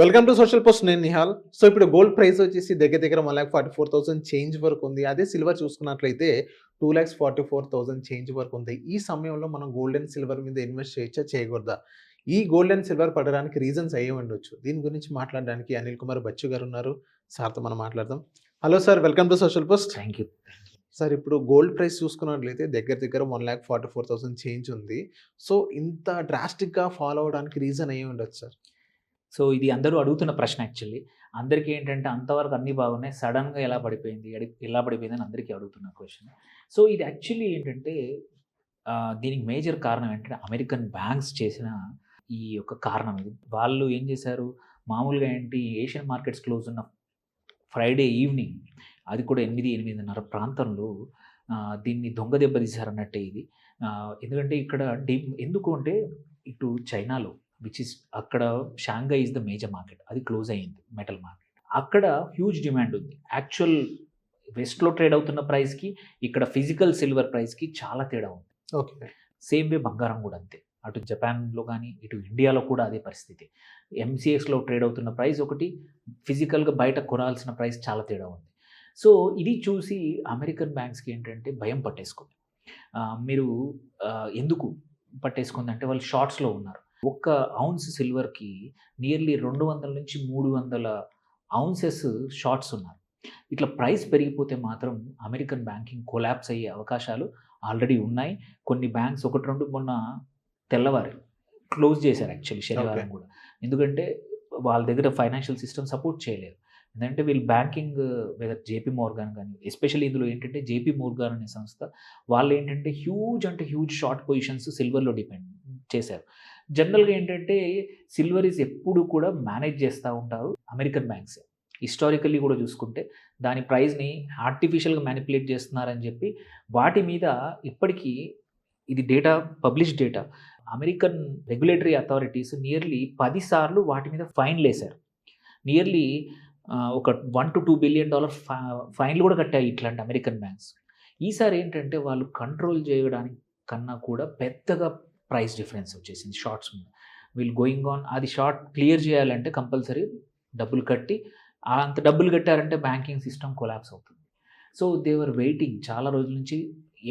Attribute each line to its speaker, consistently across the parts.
Speaker 1: Welcome to social post. నేను Nihal. So ఇప్పుడు gold price వచ్చేసి దగ్గర దగ్గర 1,44,000 చేంజ్ వరకు ఉంది. అదే సిల్వర్ చూసుకున్నట్లయితే 2,44,000 చేంజ్ వరకు ఉంది. ఈ సమయంలో మనం గోల్డ్ అండ్ సిల్వర్ మీద ఇన్వెస్ట్ చేయొచ్చా? చేయకూడదా? ఈ గోల్డ్ అండ్ సిల్వర్ పడడానికి రీజన్స్ అయ్యి ఉండొచ్చు. దీని గురించి మాట్లాడడానికి అనిల్ కుమార్ బచ్చు గారు ఉన్నారు. సార్‌తో మనం మాట్లాడదాం. Hello sir, welcome to social post.
Speaker 2: Thank you.
Speaker 1: Sir ఇప్పుడు గోల్డ్ ప్రైస్ చూసుకున్నట్లయితే దగ్గర దగ్గర 1,44,000 చేంజ్ ఉంది. సో ఇంత డ్రాస్టిక్‌గా ఫాలో అవ్వడానికి రీజన్ అయ్యి ఉండొచ్చు సార్.
Speaker 2: సో ఇది అందరూ అడుగుతున్న ప్రశ్న యాక్చువల్లీ. అందరికీ ఏంటంటే అంతవరకు అన్నీ బాగున్నాయి. సడెన్‌గా ఎలా పడిపోయింది? ఎలా పడిపోయిందని అందరికీ అడుగుతున్న క్వెషన్. సో ఇది యాక్చువల్లీ ఏంటంటే దీనికి మేజర్ కారణం ఏంటంటే అమెరికన్ బ్యాంక్స్ చేసిన ఈ యొక్క కారణం ఇది. వాళ్ళు ఏం చేశారు, మామూలుగా ఏంటి ఏషియన్ మార్కెట్స్ క్లోజ్ ఉన్న ఫ్రైడే ఈవినింగ్, అది కూడా 8, 8:30 ప్రాంతంలో దీన్ని దొంగ దెబ్బ తీశారన్నట్టే ఇది. ఎందుకంటే ఇక్కడ ఎందుకు అంటే ఇటు చైనాలో అక్కడ Shanghai is the major market, అది క్లోజ్ అయ్యింది మెటల్ మార్కెట్. అక్కడ హ్యూజ్ డిమాండ్ ఉంది. యాక్చువల్ వెస్ట్లో ట్రేడ్ అవుతున్న ప్రైస్కి ఇక్కడ ఫిజికల్ సిల్వర్ ప్రైస్కి చాలా తేడా ఉంది.
Speaker 1: ఓకే.
Speaker 2: సేమ్ వే బంగారం కూడా అంతే. అటు జపాన్లో కానీ ఇటు ఇండియాలో కూడా అదే పరిస్థితి. ఎంసీఎక్స్లో ట్రేడ్ అవుతున్న ప్రైస్ ఒకటి, ఫిజికల్గా బయట కొనాల్సిన ప్రైస్ చాలా తేడా ఉంది. సో ఇది చూసి అమెరికన్ బ్యాంక్స్కి ఏంటంటే భయం పట్టేసుకుంది. మీరు ఎందుకు పట్టేసుకుంది అంటే వాళ్ళు షార్ట్స్లో ఉన్నారు. ఒక్క ఔన్స్ సిల్వర్కి నియర్లీ 200 నుంచి 300 ఔన్సెస్ షార్ట్స్ ఉన్నారు. ఇట్లా ప్రైస్ పెరిగిపోతే మాత్రం అమెరికన్ బ్యాంకింగ్ కొలాప్స్ అయ్యే అవకాశాలు ఆల్రెడీ ఉన్నాయి. కొన్ని బ్యాంక్స్ 1-2 మొన్న తెల్లవారు క్లోజ్ చేశారు యాక్చువల్లీ శనివారం కూడా. ఎందుకంటే వాళ్ళ దగ్గర ఫైనాన్షియల్ సిస్టమ్ సపోర్ట్ చేయలేదు. ఎందుకంటే వీళ్ళు బ్యాంకింగ్ వెదర్ జేపీ మోర్గాన్ కానీ, ఎస్పెషల్లీ ఇందులో ఏంటంటే జేపీ మోర్గాన్ అనే సంస్థ వాళ్ళు ఏంటంటే హ్యూజ్ షార్ట్ పొజిషన్స్ సిల్వర్లో డిపెండ్ చేశారు. జనరల్గా ఏంటంటే సిల్వర్ ఈజ్ ఎప్పుడు కూడా మేనేజ్ చేస్తూ ఉంటారు అమెరికన్ బ్యాంక్స్. హిస్టారికల్లీ కూడా చూసుకుంటే దాని ప్రైస్ని ఆర్టిఫిషియల్గా మ్యానిపులేట్ చేస్తున్నారని చెప్పి వాటి మీద ఇప్పటికీ ఇది data, publish data, American regulatory authorities nearly 10 సార్లు వాటి మీద ఫైన్లు వేశారు. నియర్లీ ఒక $1-2 బిలియన్ ఫైన్లు కూడా కట్టాయి ఇట్లాంటి అమెరికన్ బ్యాంక్స్. ఈసారి ఏంటంటే వాళ్ళు కంట్రోల్ చేయడానికి కన్నా కూడా పెద్దగా ప్రైస్ డిఫరెన్స్ వచ్చేసింది షార్ట్స్ మీద. వీళ్ళు గోయింగ్ ఆన్ అది షార్ట్ క్లియర్ చేయాలంటే కంపల్సరీ డబ్బులు కట్టి, అంత డబ్బులు కట్టారంటే బ్యాంకింగ్ సిస్టమ్ కొలాప్స్ అవుతుంది. సో దేవర్ వెయిటింగ్ చాలా రోజుల నుంచి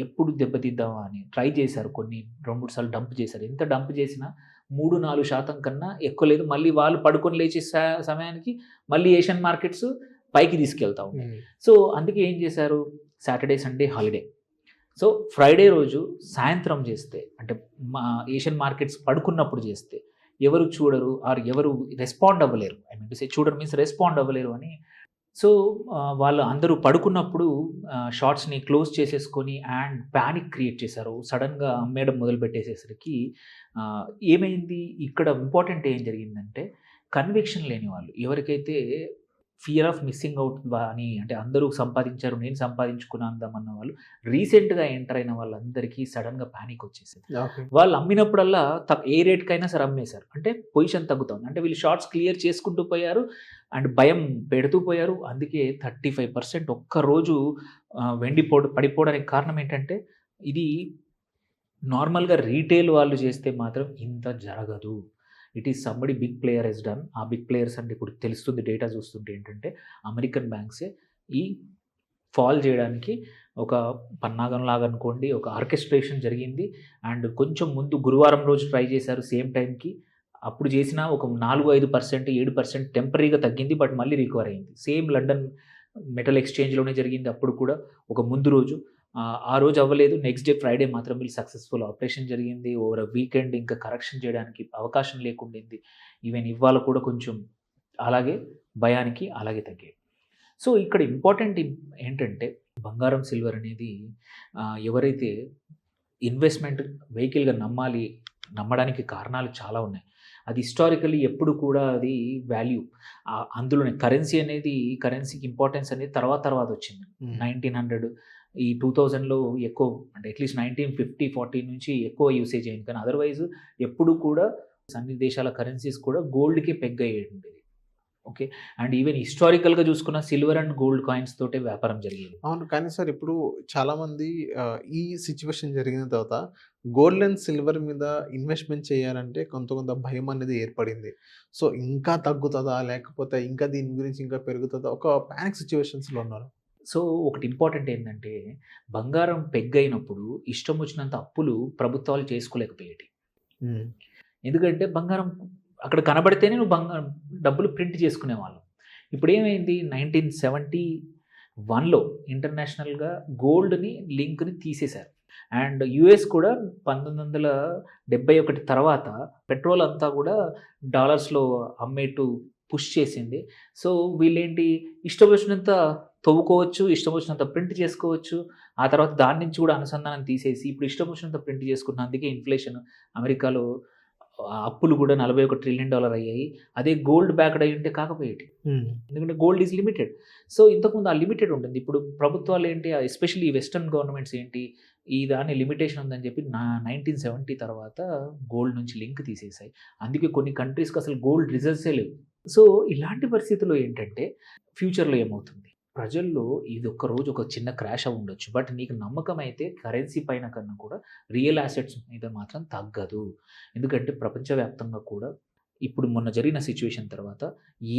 Speaker 2: ఎప్పుడు దెబ్బతిద్దామా అని ట్రై చేశారు. కొన్ని 2-3 సార్లు డంప్ చేశారు. ఎంత డంప్ చేసినా 3-4% కన్నా ఎక్కువ లేదు. మళ్ళీ వాళ్ళు పడుకొని లేచే సమయానికి మళ్ళీ ఏషియన్ మార్కెట్స్ పైకి తీసుకెళ్తా ఉన్నాయి. సో అందుకే ఏం చేశారు, Saturday Sunday holiday. So Friday రోజు సాయంత్రం చేస్తే, అంటే మా ఏషియన్ మార్కెట్స్ పడుకున్నప్పుడు చేస్తే ఎవరు చూడరు ఆర్ ఎవరు రెస్పాండ్ అవ్వలేరు. ఐ మీన్ టు సే చూడరు మీన్స్ రెస్పాండ్ అవ్వలేరు అని. సో వాళ్ళు అందరూ పడుకున్నప్పుడు షార్ట్స్ని క్లోజ్ చేసేసుకొని అండ్ ప్యానిక్ క్రియేట్ చేశారు. సడన్గా అమ్మేయడం మొదలు పెట్టేసేసరికి ఏమైంది, ఇక్కడ ఇంపార్టెంట్ ఏం జరిగిందంటే కన్విక్షన్ లేని వాళ్ళు, ఎవరికైతే ఫియర్ ఆఫ్ మిస్సింగ్ అవుట్ అని, అంటే అందరూ సంపాదించారు నేను సంపాదించుకున్నామన్న వాళ్ళు, రీసెంట్గా ఎంటర్ అయిన వాళ్ళందరికీ సడన్గా ప్యానిక్ వచ్చేసింది. వాళ్ళు అమ్మినప్పుడల్లా ఏ రేట్కైనా సరే అమ్మేశారు. అంటే పొజిషన్ తగ్గుతుంది. అంటే వీళ్ళు షార్ట్స్ క్లియర్ చేసుకుంటూ పోయారు అండ్ భయం పెడుతూ పోయారు. అందుకే 35% ఒక్కరోజు వెండి పడిపోవడానికి కారణం ఏంటంటే ఇది నార్మల్గా రీటైల్ వాళ్ళు చేస్తే మాత్రం ఇంత జరగదు. It is somebody big player he's done. ఆ బిగ్ ప్లేయర్స్ అంటే ఇప్పుడు తెలుస్తుంది డేటా చూస్తుంటే ఏంటంటే అమెరికన్ బ్యాంక్సే ఈ ఫాల్ చేయడానికి ఒక పన్నాగం లాగా అనుకోండి, ఒక ఆర్కెస్ట్రేషన్ జరిగింది. అండ్ కొంచెం ముందు గురువారం రోజు ట్రై చేశారు సేమ్ టైంకి. అప్పుడు చేసిన ఒక 4-5%, 7% టెంపరీగా తగ్గింది, బట్ మళ్ళీ రికవర్ అయింది. సేమ్ లండన్ మెటల్ ఎక్స్చేంజ్లోనే జరిగింది. అప్పుడు కూడా ఒక ముందు రోజు ఆ రోజు అవ్వలేదు. నెక్స్ట్ డే ఫ్రైడే మాత్రం వీళ్ళు సక్సెస్ఫుల్ ఆపరేషన్ జరిగింది. ఓవర్ వీకెండ్ ఇంకా కరెక్షన్ చేయడానికి అవకాశం లేకుండింది. ఈవెన్ ఇవాళ కూడా కొంచెం అలాగే భయానికి అలాగే తగ్గాయి. సో ఇక్కడ ఇంపార్టెంట్ ఏంటంటే బంగారం సిల్వర్ అనేది ఎవరైతే ఇన్వెస్ట్మెంట్ వెహికల్గా నమ్మడానికి కారణాలు చాలా ఉన్నాయి. అది హిస్టారికల్లీ ఎప్పుడు కూడా అది వాల్యూ, అందులోనే కరెన్సీకి ఇంపార్టెన్స్ అనేది తర్వాత వచ్చింది. 1900 ఈ 2000లో ఎక్కువ, అంటే అట్లీస్ట్ 1950-40 నుంచి ఎక్కువ యూసేజ్ అయింది. కానీ అదర్వైజ్ ఎప్పుడు కూడా అన్ని దేశాల కరెన్సీస్ కూడా గోల్డ్కి పెగ్ అయ్యేది. ఓకే. అండ్ ఈవెన్ హిస్టారికల్‌గా చూసుకున్న సిల్వర్ అండ్ గోల్డ్ కాయిన్స్ తోటే వ్యాపారం జరిగేది.
Speaker 1: అవును. కానీ సార్ ఇప్పుడు చాలామంది ఈ సిట్యుయేషన్ జరిగిన తర్వాత గోల్డ్ అండ్ సిల్వర్ మీద ఇన్వెస్ట్‌మెంట్ చేయాలంటే కొంత భయం అనేది ఏర్పడింది. సో, ఇంకా తగ్గుతదా? లేకపోతే ఇంకా దీని గురించి ఇంకా పెరుగుతదా? ఒక పానిక్ సిట్యుయేషన్స్‌లో ఉన్నారు.
Speaker 2: సో, ఒకటి ఇంపార్టెంట్ ఏందంటే, బంగారం పెగ్గయినప్పుడు ఇష్టం వచ్చినంత అప్పులు ప్రభుత్వాలు చేసుకోలేకపోయేటివి.
Speaker 1: హ్మ్.
Speaker 2: ఎందుకంటే బంగారం అక్కడ కనబడితేనే నువ్వు డబ్బులు ప్రింట్ చేసుకునేవాళ్ళం. ఇప్పుడేమైంది 1971లో ఇంటర్నేషనల్‌గా గోల్డ్‌ని లింక్‌ని తీసేశారు. అండ్ యూఎస్ కూడా 1971 తర్వాత పెట్రోల్ అంతా కూడా డాలర్స్‌లో అమ్మేట్టు పుష్ చేసింది. సో, వీళ్ళేంటి ఇష్టం వచ్చినంత తవ్వుకోవచ్చు, ఇష్టం వచ్చినంత ప్రింట్ చేసుకోవచ్చు. ఆ తర్వాత దాని నుంచి కూడా అనుసంధానం తీసేసి ఇప్పుడు ఇష్టం వచ్చినంత ప్రింట్ చేసుకుంటున్నారు. అందుకే ఇన్‌ఫ్లేషన్ అమెరికాలో అప్పులు కూడా $41 ట్రిలియన్ అయ్యాయి. అదే గోల్డ్ బ్యాక్డ్ అయ్యుంటే కాకపోయేటివి.
Speaker 1: హ్మ్.
Speaker 2: ఎందుకంటే గోల్డ్ ఈజ్ లిమిటెడ్. సో, ఇంతకుముందు ఆ లిమిటెడ్ ఉంటుంది. ఇప్పుడు ప్రభుత్వాలు ఏంటి ఎస్పెషల్లీ ఈ వెస్టర్న్ గవర్నమెంట్స్ ఏంటి, ఈ దాని లిమిటేషన్ ఉందని చెప్పి 1970 తర్వాత గోల్డ్ నుంచి లింక్ తీసేసాయి. అందుకే కొన్ని కంట్రీస్‌కి అసలు గోల్డ్ రిజర్వ్సే లేవు. సో, ఇలాంటి పరిస్థితుల్లో ఏంటంటే ఫ్యూచర్‌లో ఏమవుతుంది? ప్రజల్లో ఇదొక్క రోజు ఒక చిన్న క్రాష్ అవ్వుండొచ్చు. బట్ నీకు నమ్మకం అయితే కరెన్సీ పైన కన్నా కూడా రియల్ అసెట్స్ మీద మాత్రం తగ్గదు. ఎందుకంటే ప్రపంచవ్యాప్తంగా కూడా ఇప్పుడు మొన్న జరిగిన సిట్యుయేషన్ తర్వాత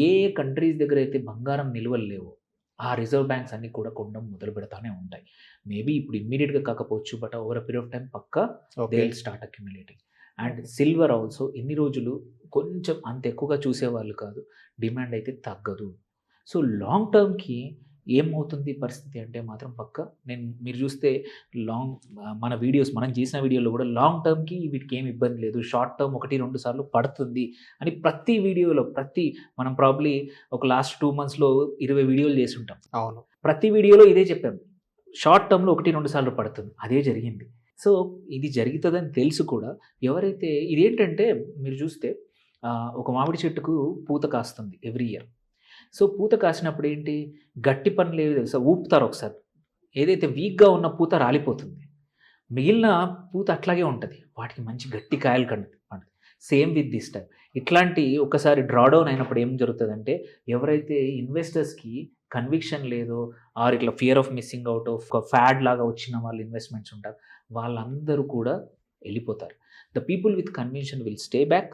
Speaker 2: ఏ కంట్రీస్ దగ్గర అయితే బంగారం నిల్వలు లేవో, ఆ రిజర్వ్ బ్యాంక్స్ అన్నీ కూడా కొనడం మొదలు పెడతానే ఉంటాయి. మేబీ ఇప్పుడు ఇమ్మీడియేట్‌గా కాకపోవచ్చు. But over a period of time పక్కా they
Speaker 1: okay.
Speaker 2: Will start accumulating. And silver also ఇన్ని రోజులు కొంచెం అంత ఎక్కువగా చూసేవాళ్ళు కాదు. డిమాండ్ అయితే తగ్గదు. సో, లాంగ్ టర్మ్‌కి ఏమవుతుంది పరిస్థితి అంటే మాత్రం పక్కా మీరు చూస్తే మన వీడియోస్ మనం చేసిన వీడియోలో కూడా లాంగ్ టర్మ్‌కి వీటికి ఏమి ఇబ్బంది లేదు. షార్ట్ టర్మ్ 1, 2 సార్లు పడుతుంది అని ప్రతి వీడియోలో మనం ప్రాబబ్లీ ఒక లాస్ట్ 2 మంత్స్‌లో 20 వీడియోలు చేసుంటాం.
Speaker 1: అవును.
Speaker 2: ప్రతి వీడియోలో ఇదే చెప్పాం. షార్ట్ టర్మ్‌లో 1, 2 సార్లు పడుతుంది. అదే జరిగింది. సో, ఇది జరుగుతదని తెలుసు కూడా ఎవరైతే ఇదేంటంటే మీరు చూస్తే ఒక మామిడి చెట్టుకు పూత కాస్తుంది ఎవ్రీ ఇయర్. సో, పూత కాసినప్పుడు ఏంటి గట్టి పనులు ఏవి తెలుసా? ఊపుతారు ఒకసారి. ఏదైతే వీక్‌గా ఉన్న పూత రాలిపోతుంది. మిగిలిన పూత అట్లాగే ఉంటది. వాటికి మంచి గట్టి కాయలు పండుతాయి. Same with this time. ఇట్లాంటి ఒకసారి డ్రాడౌన్ అయినప్పుడు ఏం జరుగుతదంటే, ఎవరైతే ఇన్వెస్టర్స్‌కి కన్విక్షన్ లేదో ఇట్లా fear of missing out of ఒక ఫ్యాడ్ లాగా వచ్చిన వాళ్ళు ఇన్వెస్ట్‌మెంట్స్ ఉంటారు. వాళ్ళందరూ కూడా ఎళ్ళిపోతారు. The people with conviction will stay back.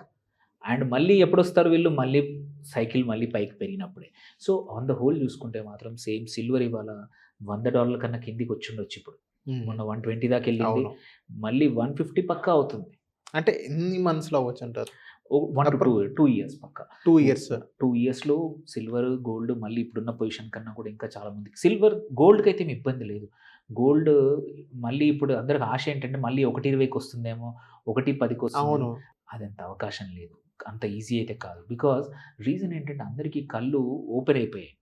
Speaker 2: And మళ్ళీ ఎప్పుడొస్తారు వీళ్ళు? సైకిల్ మళ్ళీ పైకి పెరిగినప్పుడే. సో, ఆన్ ద హోల్ చూసుకుంటే మాత్రం సేమ్ సిల్వర్ ఇవాళ $100 కన్నా కిందికొచ్చుండొచ్చు ఇప్పుడు.
Speaker 1: హ్మ్.
Speaker 2: మొన్న 120 దాకెళ్ళింది.
Speaker 1: అవును.
Speaker 2: మళ్ళీ 150 పక్కా అవుతుంది.
Speaker 1: అంటే ఎన్ని మంత్స్‌లో అవ్వచ్చంటారు?
Speaker 2: 1-2 ఇయర్స్ పక్కా.
Speaker 1: 2 ఇయర్స్.
Speaker 2: 2 ఇయర్స్‌లో సిల్వర్, గోల్డ్ మళ్ళీ ఇప్పుడున్న పొజిషన్ కన్నా కూడా ఇంకా చాలా మందికి గోల్డ్‌కైతే ఏమి ఇబ్బంది లేదు. గోల్డ్ మళ్ళీ ఇప్పుడు అందరికి ఆశ ఏంటంటే మళ్ళీ 1.20కి వస్తుందేమో, 1.10కి వస్తుందేమో.
Speaker 1: అవును.
Speaker 2: అదంత అవకాశం లేదు. అంత ఈజీ అయితే కాదు. బికాజ్ రీజన్ ఏంటంటే అందరికీ కళ్ళు ఓపెన్ అయిపోయాయి.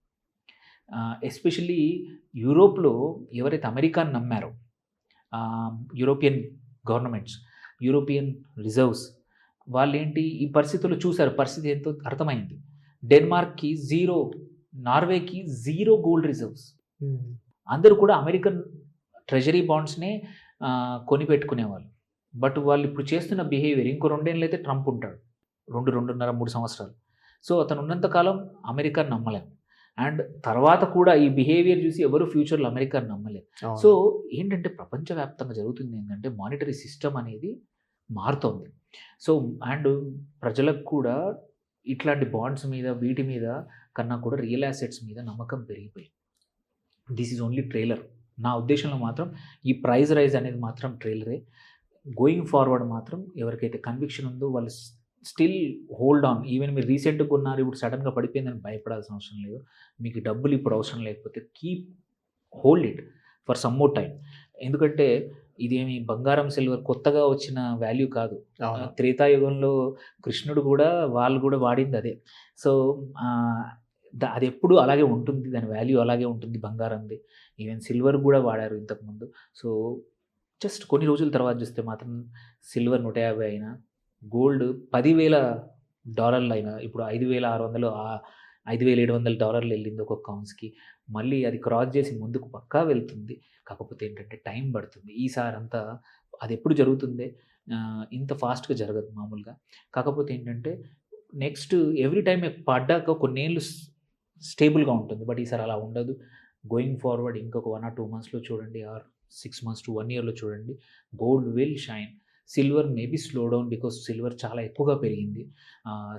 Speaker 2: ఎస్పెషల్లీ యూరోప్‌లో ఎవరైతే అమెరికాని నమ్మారో యూరోపియన్ గవర్నమెంట్స్, యూరోపియన్ రిజర్వ్స్ వాళ్ళేంటి ఈ పరిస్థితుల్లో చూసారు. పరిస్థితి ఏంటో అర్థమైంది. డెన్మార్క్‌కి 0, నార్వేకి 0 గోల్డ్ రిజర్వ్స్.
Speaker 1: హ్మ్.
Speaker 2: అందరూ కూడా అమెరికన్ ట్రెజరీ బాండ్స్‌నే కొనిపెట్టుకునేవాళ్ళు. బట్ వాళ్ళు ఇప్పుడు చేస్తున్న బిహేవియర్ ఇంకో 2 ఏళ్లయితే ట్రంప్ ఉంటాడు. 2.5, 3 సంవత్సరాలు. సో, అతను ఉన్నంత కాలం అమెరికాని నమ్మలేం. అండ్ తర్వాత కూడా ఈ బిహేవియర్ చూసి ఎవరు ఫ్యూచర్‌లో అమెరికాని నమ్మలేరు.
Speaker 1: అవును.
Speaker 2: సో, ఏంటంటే ప్రపంచవ్యాప్తంగా జరుగుతుంది ఏంటంటే మానిటరీ సిస్టమ్ అనేది మారుతోంది. సో, అండ్ ప్రజలకు కూడా ఇట్లాంటి బాండ్స్ మీద వీటి మీద కన్నా కూడా రియల్ అసెట్స్ మీద నమ్మకం పెరిగిపోయింది. This is only trailer. నా ఉద్దేశంలో మాత్రం ఈ ప్రైస్ రైజ్ అనేది మాత్రం ట్రైలరే. గోయింగ్ ఫార్వర్డ్ మాత్రం ఎవరికైతే కన్విక్షన్ ఉందో వాళ్ళు స్టిల్ హోల్డ్ ఆన్. ఈవెన్ మీరు రీసెంట్‌గా కొన్నారు ఇప్పుడు సడెన్‌గా పడిపోయిందని భయపడాల్సిన అవసరం లేదు. మీకు డబ్బులు ఇప్పుడు అవసరం లేకపోతే hold it for some more time. ఎందుకంటే ఇదేమి బంగారం, సిల్వర్ కొత్తగా వచ్చిన వాల్యూ కాదు.
Speaker 1: అవును.
Speaker 2: త్రేతాయుగంలో కృష్ణుడు కూడా వాళ్ళు కూడా వాడింది అదే. సో, అదెప్పుడు అలాగే ఉంటుంది. దాని వాల్యూ అలాగే ఉంటుంది బంగారంది. ఈవెన్ సిల్వర్ కూడా వాడారు ఇంతకుముందు. సో, జస్ట్ కొన్ని రోజుల తర్వాత చూస్తే మాత్రం సిల్వర్ 150 అయినా, గోల్డ్ $10,000 అయినా, ఇప్పుడు 5,600 $5,700 వెళ్ళింది ఒక్కొక్క ఔన్స్‌కి. మళ్ళీ అది క్రాస్ చేసి ముందుకు పక్కా వెళ్తుంది. కాకపోతే ఏంటంటే టైం పడుతుంది. ఈసారంతా అదెప్పుడు జరుగుతుందే ఇంత ఫాస్ట్‌గా జరగదు మామూలుగా. కాకపోతే ఏంటంటే నెక్స్ట్ ఎవ్రీ టైం పడ్డాక కొన్నేళ్ళు స్టేబుల్గా ఉంటుంది. బట్ ఈసారి అలా ఉండదు. గోయింగ్ ఫార్వర్డ్ ఇంకొక 1 or 2 మంత్స్‌లో చూడండి, ఆర్ 6 months to 1 yearలో చూడండి, gold will shine. Silver maybe slow down because silver చాలా ఎక్కువగా పెరిగింది.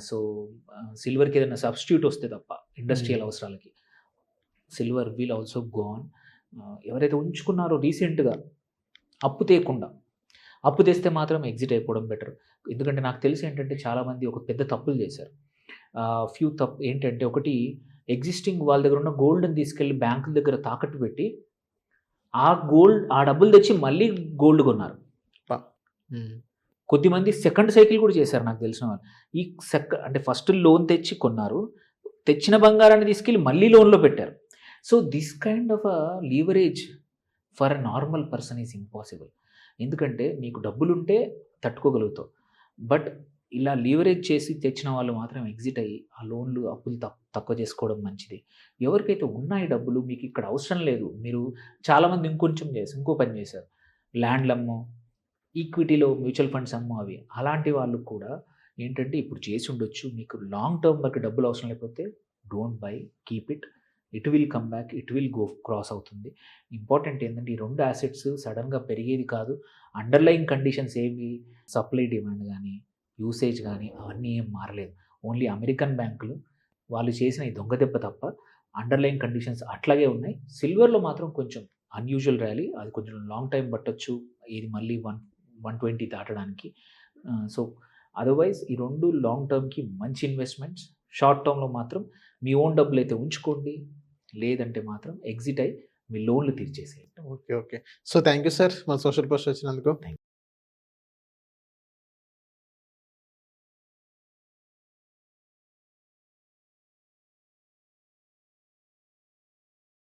Speaker 2: సో సిల్వర్కి ఏదైనా సబ్స్టిట్యూట్ వస్తే తప్ప ఇండస్ట్రియల్ అవసరాలకి సిల్వర్ విల్ ఆల్సో గోన్. ఎవరైతే ఉంచుకున్నారో రీసెంట్గా అప్పు తేకుండా, అప్పు తెస్తే మాత్రం ఎగ్జిట్ అయిపోవడం బెటర్. ఎందుకంటే నాకు తెలిసి ఏంటంటే చాలామంది ఒక పెద్ద తప్పులు చేశారు. ఫ్యూ తప్పు ఏంటంటే, ఒకటి ఎగ్జిస్టింగ్ వాళ్ళ దగ్గర ఉన్న గోల్డ్ని తీసుకెళ్ళి బ్యాంకుల దగ్గర తాకట్టు పెట్టి ఆ డబ్బులు తెచ్చి మళ్ళీ గోల్డ్ కొన్నారు. కొద్దిమంది సెకండ్ సైకిల్ కూడా చేశారు నాకు తెలిసిన వాళ్ళు. అంటే ఫస్ట్ లోన్ తెచ్చి కొన్నారు, తెచ్చిన బంగారాన్ని తీసుకెళ్ళి మళ్ళీ లోన్లో పెట్టారు. So this kind of a leverage for a normal person is impossible. ఎందుకంటే నీకు డబ్బులుంటే తట్టుకోగలుగుతావు, బట్ ఇలా లీవరేజ్ చేసి తెచ్చిన వాళ్ళు మాత్రం ఎగ్జిట్ అయ్యి ఆ లోన్లు అప్పులు తక్కువ చేసుకోవడం మంచిది. ఎవరికైతే ఉన్నాయి డబ్బులు, మీకు ఇక్కడ అవసరం లేదు, మీరు చాలామంది ఇంకో పని చేశారు, ల్యాండ్లు అమ్మో, ఈక్విటీలో మ్యూచువల్ ఫండ్స్ అమ్మో, అవి అలాంటి వాళ్ళు కూడా ఏంటంటే ఇప్పుడు చేసి ఉండొచ్చు. మీకు లాంగ్ టర్మ్ వరకు డబ్బులు అవసరం లేకపోతే don't by, keep it, it will come back, it will go cross అవుతుంది. ఇంపార్టెంట్ ఏంటంటే ఈ 2 అసెట్స్ సడన్గా పెరిగేది కాదు. అండర్లయింగ్ కండిషన్స్ ఏవి, సప్లై డిమాండ్ కానీ యూసేజ్ కానీ అవన్నీ ఏం మారలేదు. ఓన్లీ అమెరికన్ బ్యాంకులు వాళ్ళు చేసిన ఈ దొంగ దెబ్బ తప్ప అండర్లైన్ కండిషన్స్ అట్లాగే ఉన్నాయి. సిల్వర్లో మాత్రం కొంచెం అన్యూజువల్ ర్యాలీ, అది కొంచెం లాంగ్ టైం పట్టొచ్చు ఇది మళ్ళీ 120 దాటడానికి. సో అదర్వైజ్ ఈ 2 లాంగ్ టర్మ్కి మంచి ఇన్వెస్ట్మెంట్స్. షార్ట్ టర్మ్లో మాత్రం మీ ఓన్ డబ్బులు అయితే ఉంచుకోండి, లేదంటే మాత్రం ఎగ్జిట్ అయ్యి మీ లోన్లు తీర్చేసేయండి.
Speaker 1: Okay. So thank you sir మన సోషల్ పోస్ట్ వచ్చినందుకు.